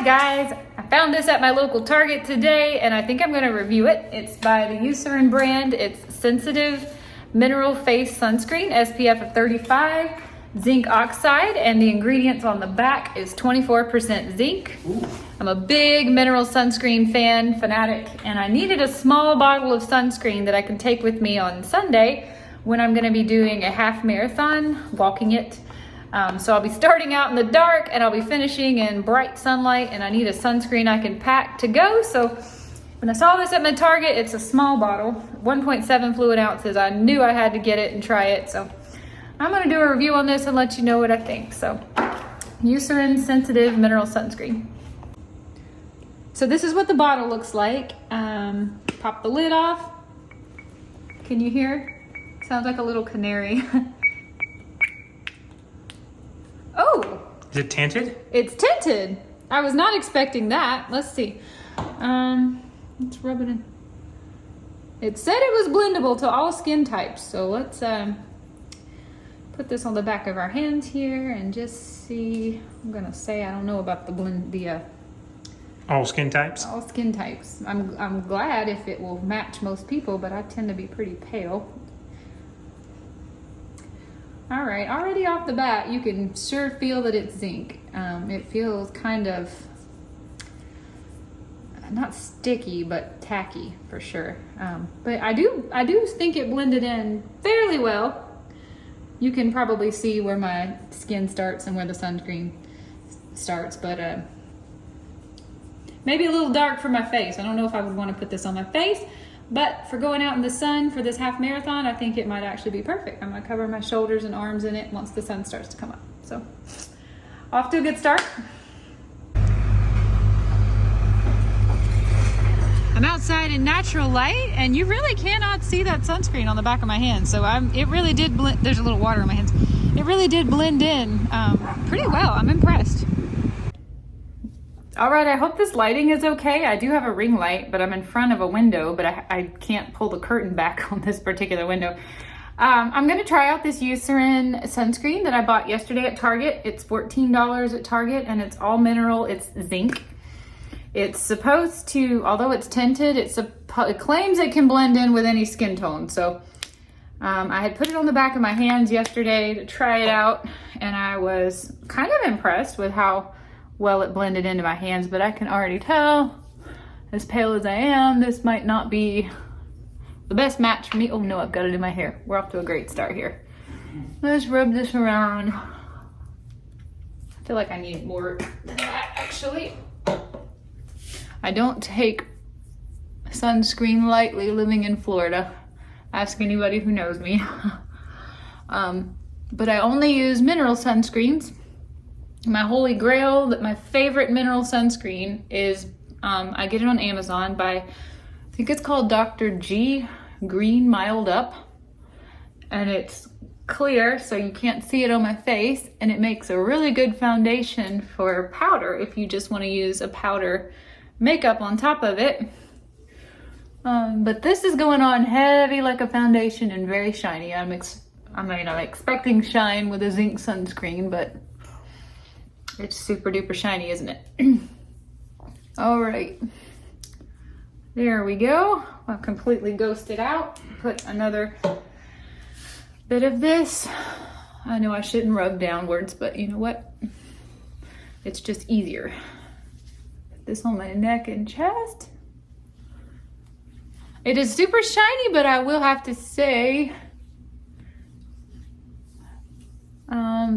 guys, I found this at my local Target today and I think I'm gonna review it. It's by the Eucerin brand. It's Sensitive Mineral Face Sunscreen, SPF of 35, zinc oxide, and the ingredients on the back is 24% zinc. Ooh. I'm a big mineral sunscreen fanatic, and I needed a small bottle of sunscreen that I can take with me on Sunday when I'm gonna be doing a half marathon, walking it. So I'll be starting out in the dark and I'll be finishing in bright sunlight, and I need a sunscreen I can pack to go. So when I saw this at my Target, it's a small bottle, 1.7 fluid ounces. I knew I had to get it and try it. So I'm gonna do a review on this and let you know what I think. So Eucerin Sensitive Mineral Sunscreen. So this is what the bottle looks like. Pop the lid off. Can you hear? Sounds like a little canary. Oh! Is it tinted? It's tinted. I was not expecting that. Let's see. Let's rub it in. It said it was blendable to all skin types. So let's put this on the back of our hands here and just see. I'm gonna say I don't know about the all skin types? All skin types. I'm glad if it will match most people, but I tend to be pretty pale. All right, already off the bat, you can sure feel that it's zinc. It feels kind of, not sticky, but tacky for sure. But I do think it blended in fairly well. You can probably see where my skin starts and where the sunscreen starts, but maybe a little dark for my face. I don't know if I would want to put this on my face. But for going out in the sun for this half marathon, I think it might actually be perfect. I'm gonna cover my shoulders and arms in it once the sun starts to come up. So, off to a good start. I'm outside in natural light, and you really cannot see that sunscreen on the back of my hand. So it really did blend. There's a little water in my hands. It really did blend in pretty well. I'm impressed. All right, I hope this lighting is okay. I do have a ring light, but I'm in front of a window, but I can't pull the curtain back on this particular window. I'm gonna try out this Eucerin sunscreen that I bought yesterday at Target. It's $14 at Target, and it's all mineral, it's zinc. It's supposed to, although it's tinted, it claims it can blend in with any skin tone. So I had put it on the back of my hands yesterday to try it out, and I was kind of impressed with how well it blended into my hands, but I can already tell, as pale as I am, this might not be the best match for me. Oh no, I've got to do my hair. We're off to a great start here. Let's rub this around. I feel like I need more than that, actually. I don't take sunscreen lightly living in Florida. Ask anybody who knows me. But I only use mineral sunscreens. My holy grail, that my favorite mineral sunscreen is, I get it on Amazon by, I think it's called Dr. G Green Mild Up. And it's clear, so you can't see it on my face. And it makes a really good foundation for powder if you just want to use a powder makeup on top of it. But this is going on heavy like a foundation and very shiny. I'm expecting shine with a zinc sunscreen, but it's super duper shiny, isn't it? All right, there we go. I've completely ghosted out. Put another bit of this. I know I shouldn't rub downwards, but you know what? It's just easier. Put this on my neck and chest. It is super shiny, but I will have to say,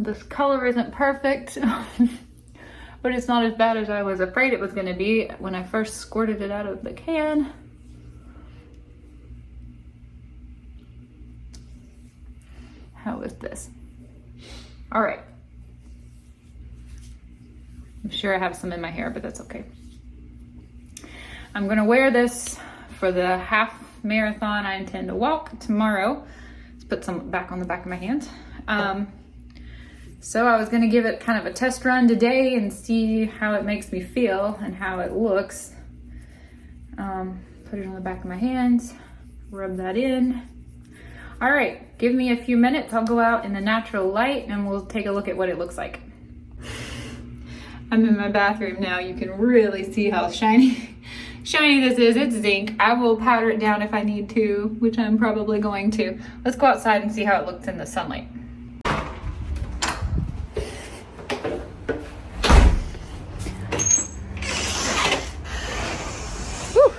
this color isn't perfect, but it's not as bad as I was afraid it was going to be when I first squirted it out of the can. How is this? All right. I'm sure I have some in my hair, but that's okay. I'm going to wear this for the half marathon I intend to walk tomorrow. Let's put some back on the back of my hands. So I was gonna give it kind of a test run today and see how it makes me feel and how it looks. Put it on the back of my hands, rub that in. All right, give me a few minutes. I'll go out in the natural light and we'll take a look at what it looks like. I'm in my bathroom now. You can really see how shiny this is. It's zinc. I will powder it down if I need to, which I'm probably going to. Let's go outside and see how it looks in the sunlight. Whew.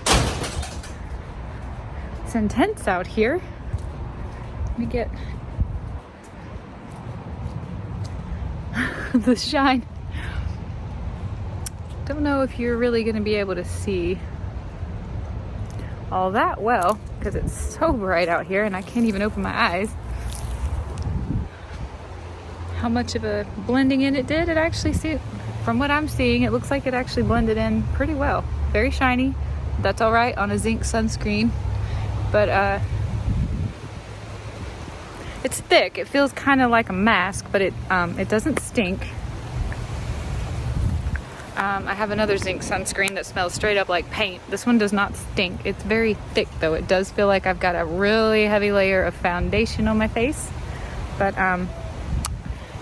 It's intense out here. Let me get the shine. Don't know if you're really going to be able to see all that well because it's so bright out here and I can't even open my eyes. How much of a blending in it did, it actually from what I'm seeing, it looks like it actually blended in pretty well. Very shiny. That's all right on a zinc sunscreen, but it's thick. It feels kind of like a mask, but it doesn't stink. I have another zinc sunscreen that smells straight up like paint. This one does not stink. It's very thick though. It does feel like I've got a really heavy layer of foundation on my face. But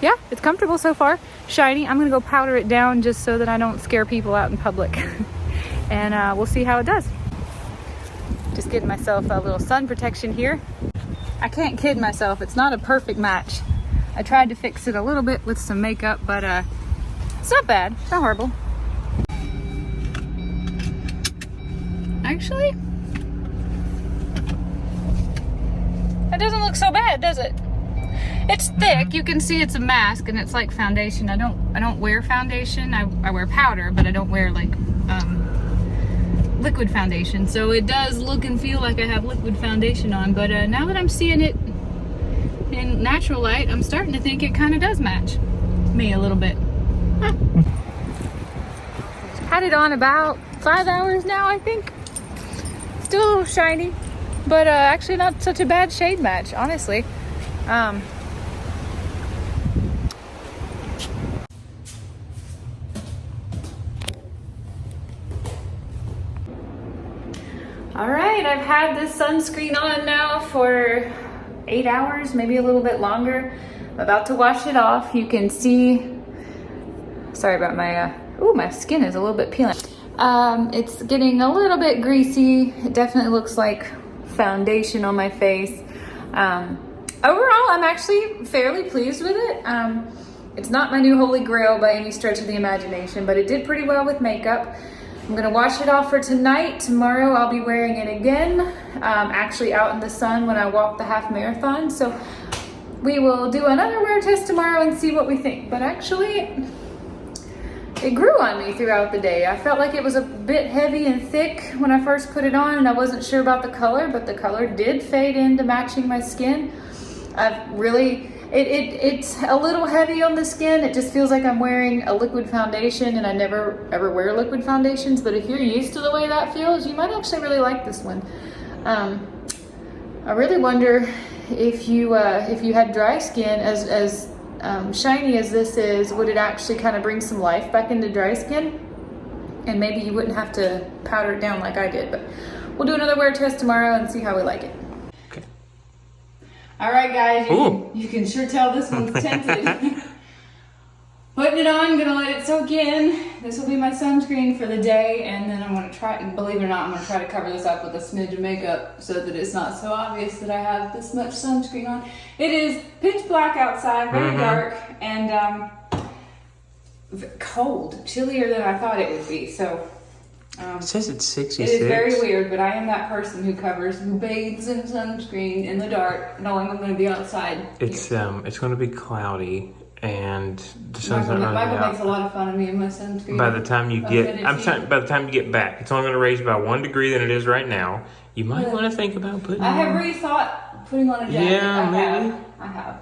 yeah, it's comfortable so far. Shiny. I'm gonna go powder it down just so that I don't scare people out in public. And we'll see how it does. Just getting myself a little sun protection here. I can't kid myself. It's not a perfect match. I tried to fix it a little bit with some makeup, but it's not bad. It's not horrible. Actually, that doesn't look so bad, does it? It's thick. You can see it's a mask and it's like foundation. I don't wear foundation. I wear powder, but I don't wear like liquid foundation. So it does look and feel like I have liquid foundation on, but now that I'm seeing it in natural light, I'm starting to think it kind of does match me a little bit. Had it on about 5 hours now, I think. Still a little shiny, but actually not such a bad shade match, honestly. All right, I've had this sunscreen on now for 8 hours, maybe a little bit longer. I'm about to wash it off. You can see, sorry about my, my skin is a little bit peeling. It's getting a little bit greasy. It definitely looks like foundation on my face. Overall, I'm actually fairly pleased with it. It's not my new holy grail by any stretch of the imagination, but it did pretty well with makeup. I'm gonna wash it off for tonight. Tomorrow I'll be wearing it again, actually out in the sun when I walk the half marathon. So we will do another wear test tomorrow and see what we think. But actually, it grew on me throughout the day. I felt like it was a bit heavy and thick when I first put it on, and I wasn't sure about the color, but the color did fade into matching my skin. It's a little heavy on the skin. It just feels like I'm wearing a liquid foundation, and I never ever wear liquid foundations, but if you're used to the way that feels, you might actually really like this one. I really wonder if you had dry skin, as shiny as this is, would it actually kind of bring some life back into dry skin? And maybe you wouldn't have to powder it down like I did, but we'll do another wear test tomorrow and see how we like it. Okay. All right, guys, you can sure tell this one's tinted. Putting it on, gonna let it soak in. This will be my sunscreen for the day, and then I'm gonna try, believe it or not, I'm gonna try to cover this up with a smidge of makeup so that it's not so obvious that I have this much sunscreen on. It is pitch black outside, very dark, and cold, chillier than I thought it would be. So it says it's 66. It is very weird, but I am that person who bathes in sunscreen in the dark, knowing I'm gonna be outside. It's going to be cloudy. And the sun's not running Michael out. makes a lot of fun of me and my sunscreen. By the time you get, by the time you get back, it's only going to raise about 1 degree than it is right now. You might want to think about putting. I have rethought putting on a jacket. Yeah, maybe. I have.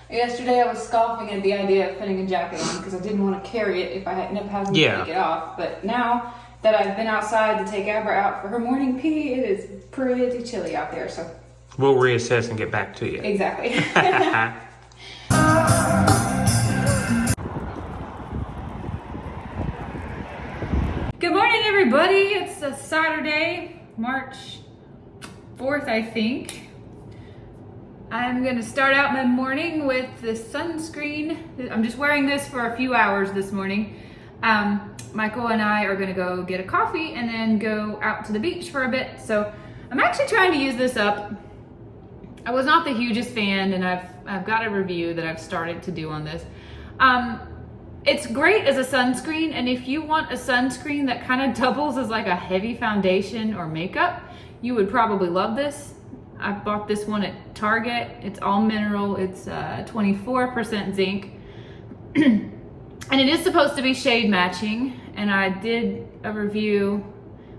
Yesterday I was scoffing at the idea of putting a jacket on because I didn't want to carry it if I ended up having to take it off. But now that I've been outside to take Amber out for her morning pee, it is pretty chilly out there. So we'll reassess and get back to you. Exactly. Good morning, everybody. It's a Saturday, March 4th, I think. I'm gonna start out my morning with the sunscreen. I'm just wearing this for a few hours this morning. Michael and I are gonna go get a coffee and then go out to the beach for a bit. So I'm actually trying to use this up. I was not the hugest fan, and I've got a review that I've started to do on this. It's great as a sunscreen, and if you want a sunscreen that kind of doubles as like a heavy foundation or makeup, you would probably love this. I bought this one at Target. It's all mineral. It's 24% zinc. And it is supposed to be shade matching, and I did a review,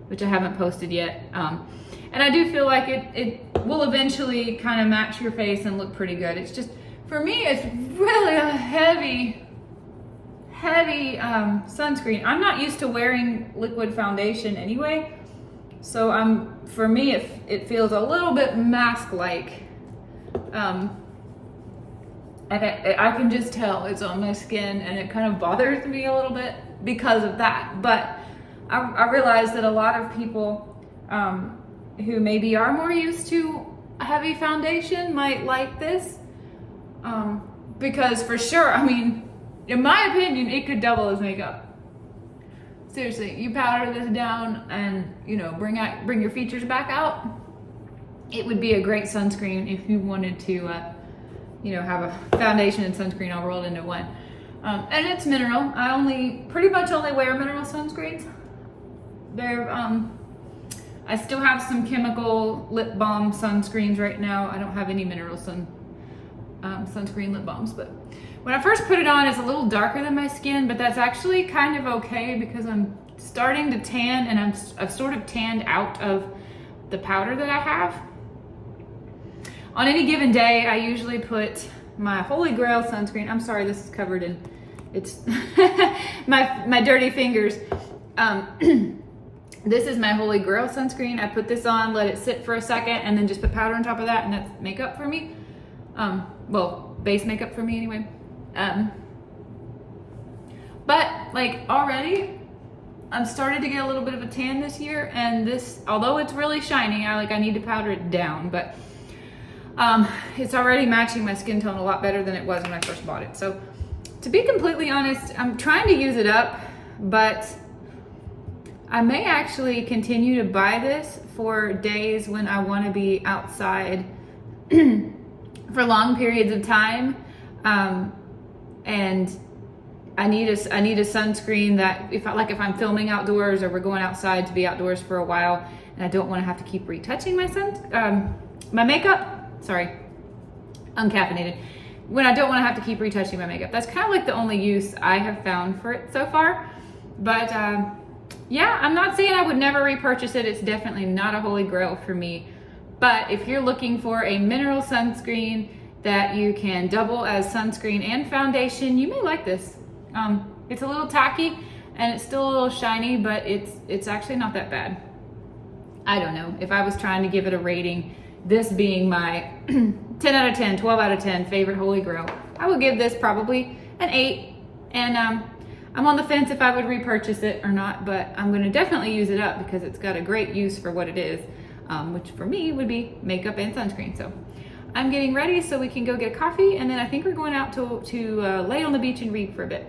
which I haven't posted yet. And I do feel like it will eventually kind of match your face and look pretty good. It's just, for me, it's really a heavy sunscreen. I'm not used to wearing liquid foundation anyway, so for me it feels a little bit mask-like. And I can just tell it's on my skin, and it kind of bothers me a little bit because of that. But I realize that a lot of people who maybe are more used to heavy foundation might like this, because for sure, I mean, in my opinion, it could double as makeup. Seriously, you powder this down and, you know, bring your features back out. It would be a great sunscreen if you wanted to, you know, have a foundation and sunscreen all rolled into one. And it's mineral. I pretty much only wear mineral sunscreens. I still have some chemical lip balm sunscreens right now. I don't have any mineral sunscreen lip balms, but when I first put it on, it's a little darker than my skin, but that's actually kind of okay because I'm starting to tan, and I've sort of tanned out of the powder that I have. On any given day, I usually put my Holy Grail sunscreen. I'm sorry, this is covered in, it's my dirty fingers. This is my Holy Grail sunscreen. I put this on, let it sit for a second, and then just put powder on top of that, and that's makeup for me. Well, base makeup for me anyway. But like already, I'm starting to get a little bit of a tan this year, and this, although it's really shiny, I need to powder it down, but it's already matching my skin tone a lot better than it was when I first bought it. So to be completely honest, I'm trying to use it up, but I may actually continue to buy this for days when I want to be outside for long periods of time. And I need a sunscreen that if I'm filming outdoors or we're going outside to be outdoors for a while, and I don't want to have to keep retouching my makeup. Sorry, uncaffeinated. When I don't want to have to keep retouching my makeup. That's kind of like the only use I have found for it so far. But yeah, I'm not saying I would never repurchase it. It's definitely not a holy grail for me. But if you're looking for a mineral sunscreen that you can double as sunscreen and foundation, you may like this. It's a little tacky and it's still a little shiny, but it's actually not that bad. I don't know. If I was trying to give it a rating, this being my 10 out of 10, 12 out of 10 favorite holy grail, I would give this probably an 8. And I'm on the fence if I would repurchase it or not, but I'm going to definitely use it up because it's got a great use for what it is, which for me would be makeup and sunscreen. So I'm getting ready so we can go get a coffee, and then I think we're going out to lay on the beach and read for a bit.